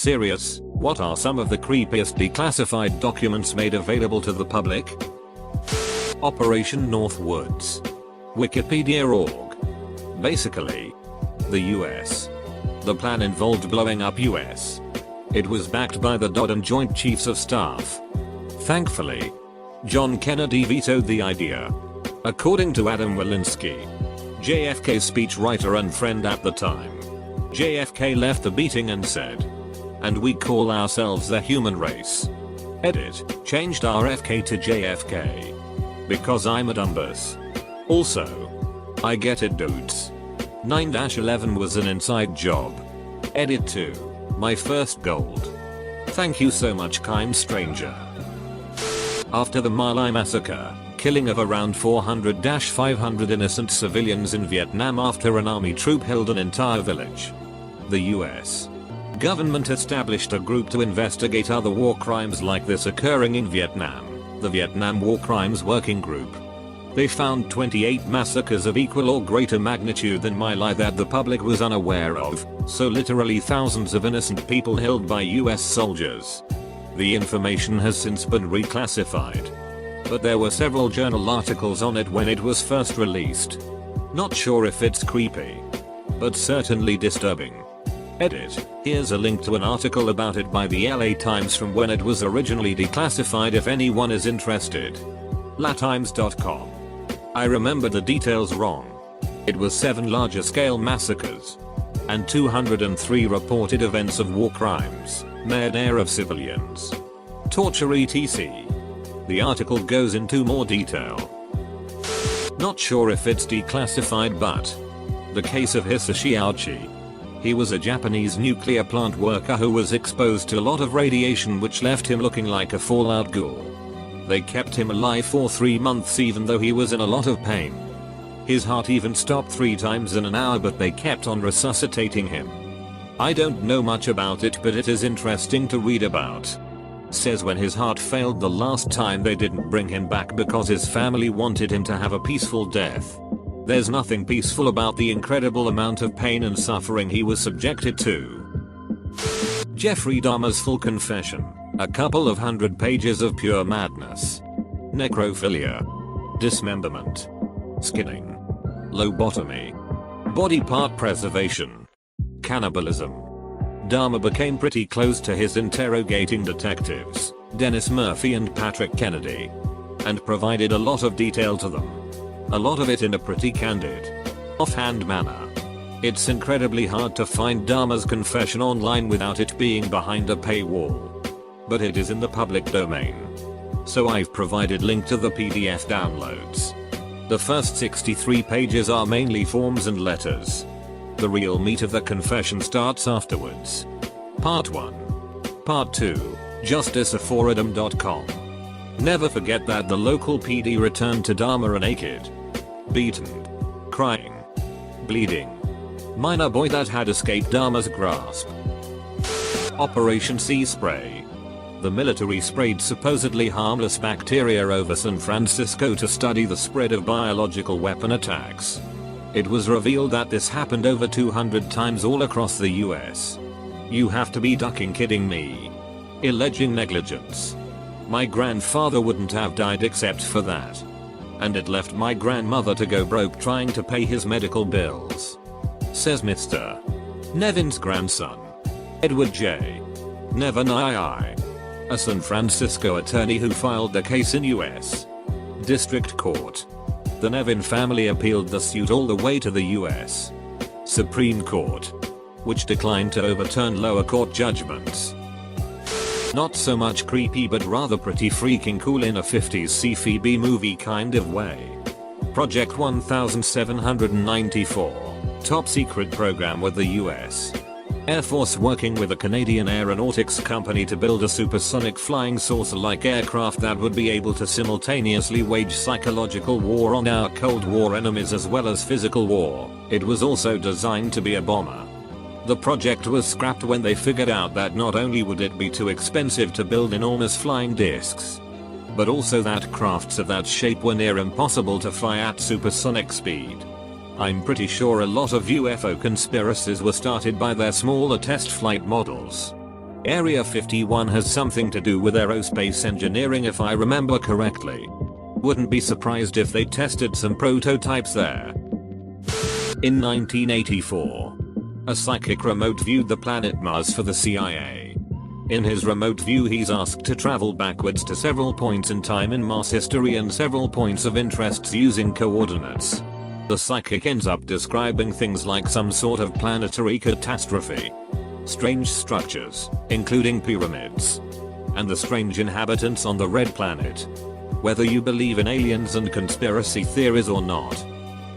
serious? What are some of the creepiest declassified documents made available to the public? Operation Northwoods. Wikipedia.org. Basically, the US. The plan involved blowing up US. It was backed by the DoD and Joint Chiefs of Staff. Thankfully, John Kennedy vetoed the idea. According to Adam Walensky, JFK's speechwriter and friend at the time, JFK left the meeting and said, "And we call ourselves the human race." Edit, changed RFK to JFK. Because I'm a dumbass. Also, I get it dudes. 9-11 was an inside job. Edit 2. My first gold. Thank you so much, kind stranger. After the My Lai massacre, killing of around 400-500 innocent civilians in Vietnam after an army troop held an entire village, the US government established a group to investigate other war crimes like this occurring in Vietnam, the Vietnam War Crimes Working Group. They found 28 massacres of equal or greater magnitude than My Lai that the public was unaware of, so literally thousands of innocent people held by US soldiers. The information has since been reclassified, but there were several journal articles on it when it was first released. Not sure if it's creepy, but certainly disturbing. Edit, here's a link to an article about it by the LA Times from when it was originally declassified if anyone is interested. latimes.com. I remember the details wrong. It was 7 larger scale massacres and 203 reported events of war crimes, murder of civilians, torture etc. The article goes into more detail. Not sure if it's declassified, but the case of Hisashi Aochi. He was a Japanese nuclear plant worker who was exposed to a lot of radiation which left him looking like a Fallout ghoul. They kept him alive for 3 months even though he was in a lot of pain. His heart even stopped 3 times in an hour, but they kept on resuscitating him. I don't know much about it, but it is interesting to read about. Says when his heart failed the last time, they didn't bring him back because his family wanted him to have a peaceful death. There's nothing peaceful about the incredible amount of pain and suffering he was subjected to. Jeffrey Dahmer's full confession. A couple of 100 pages of pure madness. Necrophilia. Dismemberment. Skinning. Lobotomy. Body part preservation. Cannibalism. Dahmer became pretty close to his interrogating detectives, Dennis Murphy and Patrick Kennedy, and provided a lot of detail to them. A lot of it in a pretty candid, offhand manner. It's incredibly hard to find Dahmer's confession online without it being behind a paywall. But it is in the public domain. So I've provided link to the PDF downloads. The first 63 pages are mainly forms and letters. The real meat of the confession starts afterwards. Part 1. Part 2. Justiceaforidom.com. Never forget that the local PD returned to Dahmer naked, beaten, crying, bleeding. Minor boy that had escaped Dahmer's grasp. Operation Sea Spray. The military sprayed supposedly harmless bacteria over San Francisco to study the spread of biological weapon attacks. It was revealed that this happened over 200 times all across the US. You have to be ducking kidding me. Alleging negligence. My grandfather wouldn't have died except for that. And it left my grandmother to go broke trying to pay his medical bills. Says Mr. Nevin's grandson, Edward J. Nevin II, a San Francisco attorney who filed the case in US District Court. The Nevin family appealed the suit all the way to the US Supreme Court, which declined to overturn lower court judgments. Not so much creepy, but rather pretty freaking cool in a 50s sci-fi movie kind of way. Project 1794, top secret program with the US Air Force working with a Canadian aeronautics company to build a supersonic flying saucer-like aircraft that would be able to simultaneously wage psychological war on our Cold War enemies as well as physical war. It was also designed to be a bomber. The project was scrapped when they figured out that not only would it be too expensive to build enormous flying discs, but also that crafts of that shape were near impossible to fly at supersonic speed. I'm pretty sure a lot of UFO conspiracies were started by their smaller test flight models. Area 51 has something to do with aerospace engineering if I remember correctly. Wouldn't be surprised if they tested some prototypes there. In 1984, a psychic remote viewed the planet Mars for the CIA. In his remote view he's asked to travel backwards to several points in time in Mars history and several points of interests using coordinates. The psychic ends up describing things like some sort of planetary catastrophe, strange structures, including pyramids, and the strange inhabitants on the red planet. Whether you believe in aliens and conspiracy theories or not,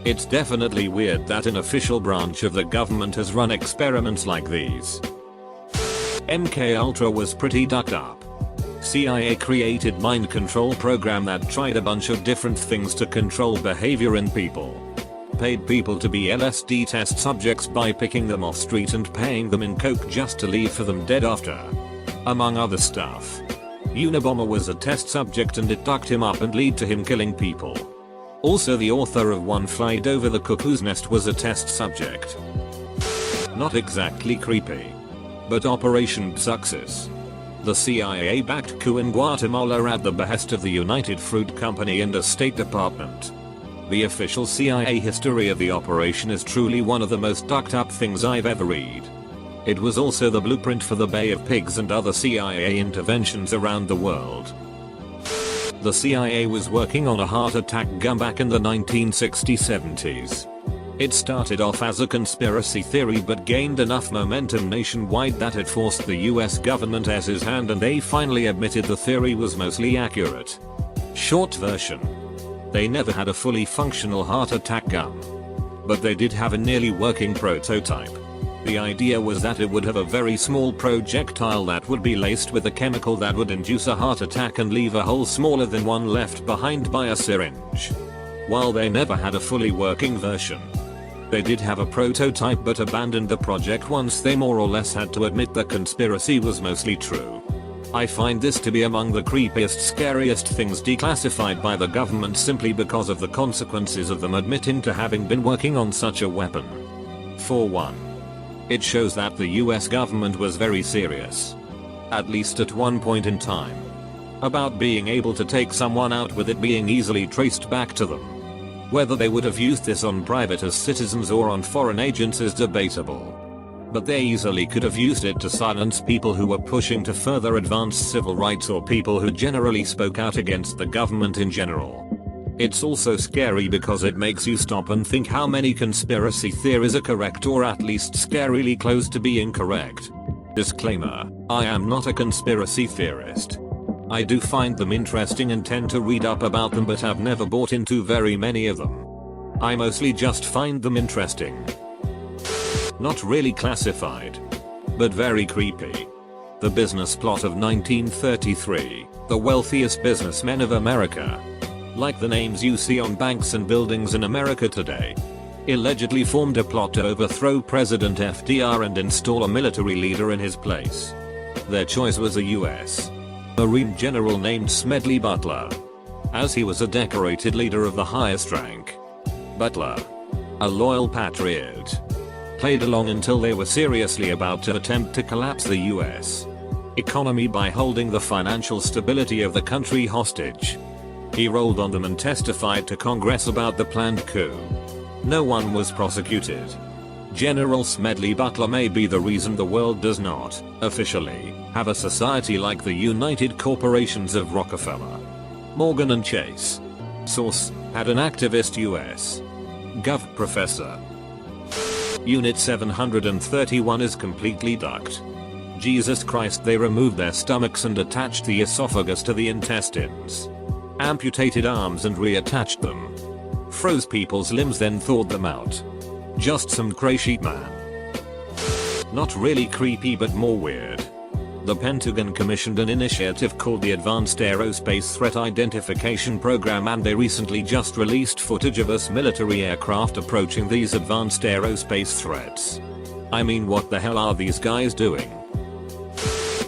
it's definitely weird that an official branch of the government has run experiments like these. MKUltra was pretty ducked up. CIA created mind control program that tried a bunch of different things to control behavior in people. Paid people to be LSD test subjects by picking them off street and paying them in coke just to leave for them dead after. Among other stuff. Unabomber was a test subject and it ducked him up and lead to him killing people. Also the author of One Flight Over the Cuckoo's Nest was a test subject. Not exactly creepy, but Operation Success. The CIA backed coup in Guatemala at the behest of the United Fruit Company and the State Department. The official CIA history of the operation is truly one of the most ducked up things I've ever read. It was also the blueprint for the Bay of Pigs and other CIA interventions around the world. The CIA was working on a heart attack gun back in the 1960s-70s. It started off as a conspiracy theory but gained enough momentum nationwide that it forced the US government's hand and they finally admitted the theory was mostly accurate. Short version. They never had a fully functional heart attack gun. But they did have a nearly working prototype. The idea was that it would have a very small projectile that would be laced with a chemical that would induce a heart attack and leave a hole smaller than one left behind by a syringe. While they never had a fully working version, they did have a prototype but abandoned the project once they more or less had to admit the conspiracy was mostly true. I find this to be among the creepiest, scariest things declassified by the government simply because of the consequences of them admitting to having been working on such a weapon. For one, it shows that the US government was very serious, at least at one point in time, about being able to take someone out with it being easily traced back to them. Whether they would have used this on private as citizens or on foreign agents is debatable. But they easily could have used it to silence people who were pushing to further advance civil rights or people who generally spoke out against the government in general. It's also scary because it makes you stop and think how many conspiracy theories are correct or at least scarily close to being correct. Disclaimer, I am not a conspiracy theorist. I do find them interesting and tend to read up about them but have never bought into very many of them. I mostly just find them interesting. Not really classified, but very creepy. The business plot of 1933, the wealthiest businessmen of America, like the names you see on banks and buildings in America today, allegedly formed a plot to overthrow President FDR and install a military leader in his place. Their choice was a US Marine general named Smedley Butler, as he was a decorated leader of the highest rank. Butler, a loyal patriot, played along until they were seriously about to attempt to collapse the US economy by holding the financial stability of the country hostage. He rolled on them and testified to Congress about the planned coup. No one was prosecuted. General Smedley Butler may be the reason the world does not, officially, have a society like the United Corporations of Rockefeller, Morgan and Chase. Source, had an activist US Gov professor. Unit 731 is completely ducked. Jesus Christ, they removed their stomachs and attached the esophagus to the intestines. Amputated arms and reattached them. Froze people's limbs then thawed them out. Just some crazy man. Not really creepy but more weird. The Pentagon commissioned an initiative called the Advanced Aerospace Threat Identification Program, and they recently just released footage of US military aircraft approaching these advanced aerospace threats. I mean, what the hell are these guys doing?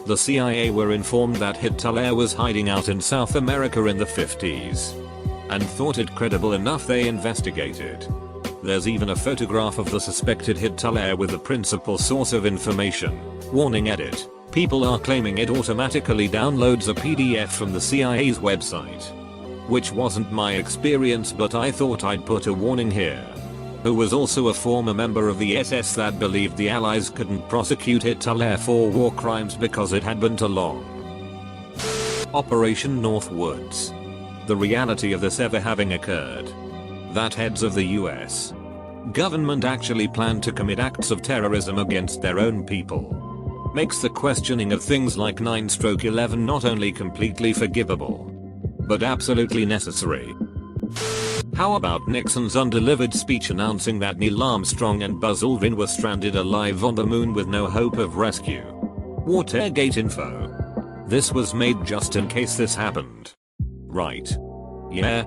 The CIA were informed that Hitler was hiding out in South America in the 50s, and thought it credible enough they investigated. There's even a photograph of the suspected Hitler with the principal source of information. Warning: edit. People are claiming it automatically downloads a PDF from the CIA's website. Which wasn't my experience, but I thought I'd put a warning here. Who was also a former member of the SS that believed the Allies couldn't prosecute Hitler for war crimes because it had been too long. Operation Northwoods. The reality of this ever having occurred. That heads of the US government actually planned to commit acts of terrorism against their own people makes the questioning of things like 9/11 not only completely forgivable, but absolutely necessary. How about Nixon's undelivered speech announcing that Neil Armstrong and Buzz Aldrin were stranded alive on the moon with no hope of rescue? Watergate info. This was made just in case this happened. Right. Yeah.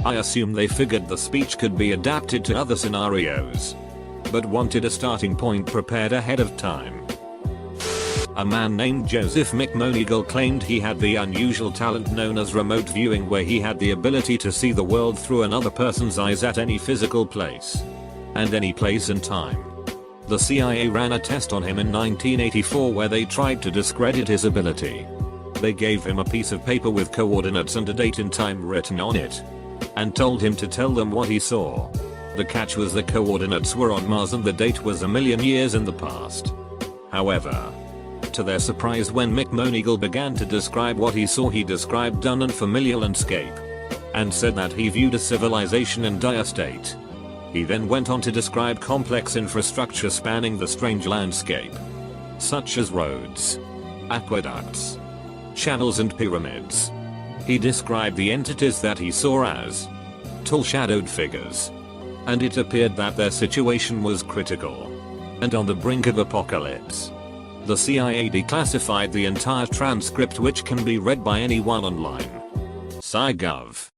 I assume they figured the speech could be adapted to other scenarios, but wanted a starting point prepared ahead of time. A man named Joseph McMoneagle claimed he had the unusual talent known as remote viewing, where he had the ability to see the world through another person's eyes at any physical place and any place and time. The CIA ran a test on him in 1984 where they tried to discredit his ability. They gave him a piece of paper with coordinates and a date and time written on it, and told him to tell them what he saw. The catch was the coordinates were on Mars and the date was a million years in the past. However, to their surprise, when McMoneagle began to describe what he saw, he described an unfamiliar landscape and said that he viewed a civilization in dire state. He then went on to describe complex infrastructure spanning the strange landscape, such as roads, aqueducts, channels and pyramids. He described the entities that he saw as tall shadowed figures, and it appeared that their situation was critical and on the brink of apocalypse. The CIA declassified the entire transcript, which can be read by anyone online. SciGov.